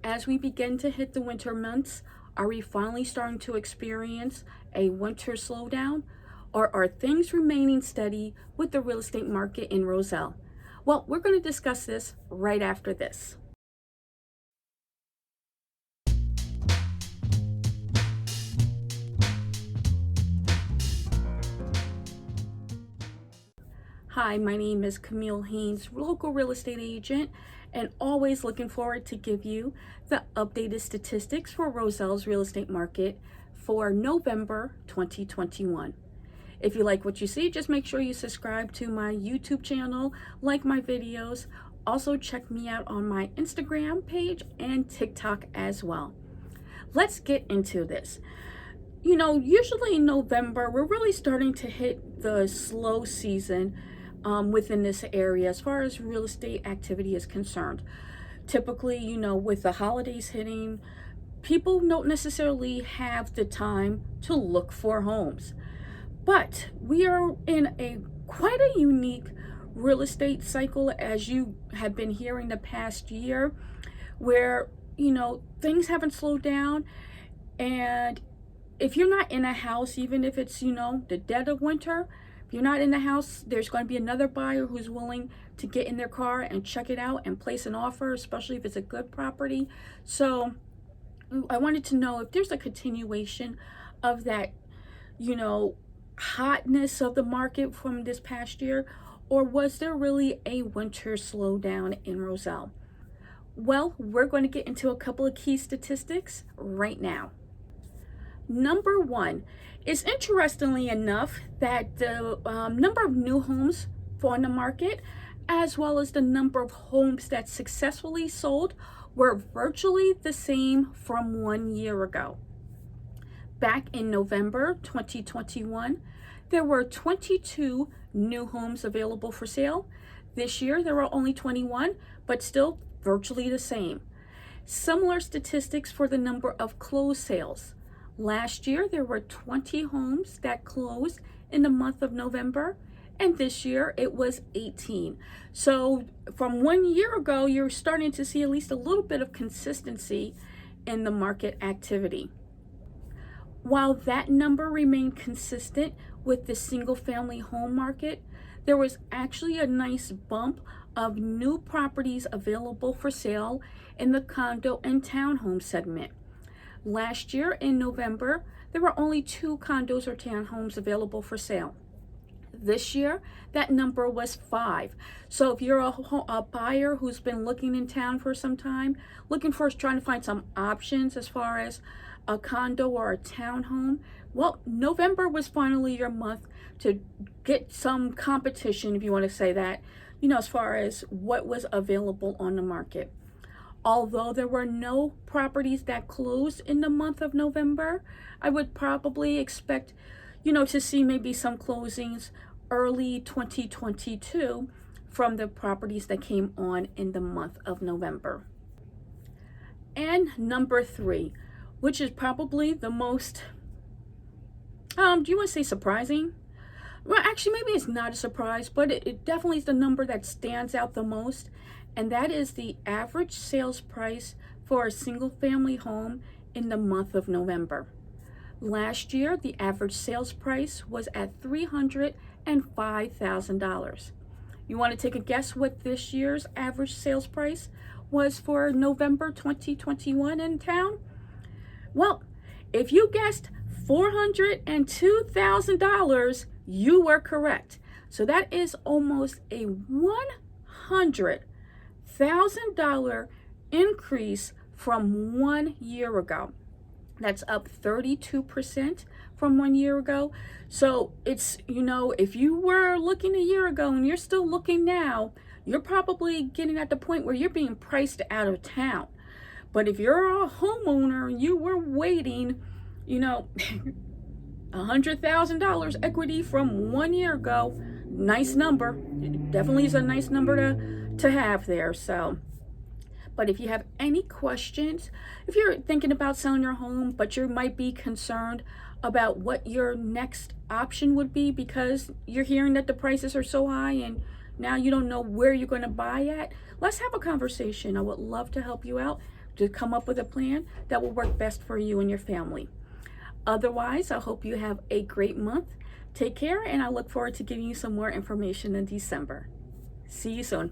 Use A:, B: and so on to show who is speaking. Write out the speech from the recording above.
A: As we begin to hit the winter months, are we finally starting to experience a winter slowdown? Or are things remaining steady with the real estate market in Roselle? Well, we're going to discuss this right after this. Hi, my name is Camille Haynes, local real estate agent, and always looking forward to give you the updated statistics for Roselle's real estate market for November 2021. If you like what you see, just make sure you subscribe to my YouTube channel, like my videos. Also check me out on my Instagram page and TikTok as well. Let's get into this. Usually in November, we're really starting to hit the slow season within this area as far as real estate activity is concerned. Typically, with the holidays hitting, people don't necessarily have the time to look for homes. But we are in quite a unique real estate cycle, as you have been hearing the past year, where, things haven't slowed down. And if you're not in a house, even if it's, the dead of winter, if you're not in the house, there's going to be another buyer who's willing to get in their car and check it out and place an offer, especially if it's a good property. So I wanted to know if there's a continuation of that, hotness of the market from this past year, or was there really a winter slowdown in Roselle? Well, we're going to get into a couple of key statistics right now. Number one is, interestingly enough, that the number of new homes on the market, as well as the number of homes that successfully sold, were virtually the same from 1 year ago. Back in November 2021, there were 22 new homes available for sale. This year, there are only 21, but still virtually the same. Similar statistics for the number of closed sales. Last year, there were 20 homes that closed in the month of November, and this year it was 18. So from 1 year ago, you're starting to see at least a little bit of consistency in the market activity. While that number remained consistent with the single-family home market, there was actually a nice bump of new properties available for sale in the condo and townhome segment. Last year in November, there were only 2 condos or townhomes available for sale. This year, that number was 5. So if you're a buyer who's been looking in town for some time, trying to find some options as far as a condo or a townhome, well, November was finally your month to get some competition, if you want to say that, as far as what was available on the market. Although there were no properties that closed in the month of November, I would probably expect, to see maybe some closings early 2022 from the properties that came on in the month of November. And number 3, which is probably the most, do you want to say surprising? Well, actually, maybe it's not a surprise, but it definitely is the number that stands out the most. And that is the average sales price for a single family home in the month of November. Last year, the average sales price was at $305,000. You want to take a guess what this year's average sales price was for November 2021 in town? Well, if you guessed $402,000, you were correct. So that is almost a $100,000 increase from 1 year ago. That's up 32% from 1 year ago. So it's, if you were looking a year ago and you're still looking now, you're probably getting at the point where you're being priced out of town. But if you're a homeowner and you were waiting, $100,000 equity from 1 year ago, nice number. It definitely is a nice number to have there. So, but if you have any questions, if you're thinking about selling your home, but you might be concerned about what your next option would be because you're hearing that the prices are so high and now you don't know where you're going to buy at, let's have a conversation. I would love to help you out. to come up with a plan that will work best for you and your family. Otherwise, I hope you have a great month. Take care, and I look forward to giving you some more information in December. See you soon.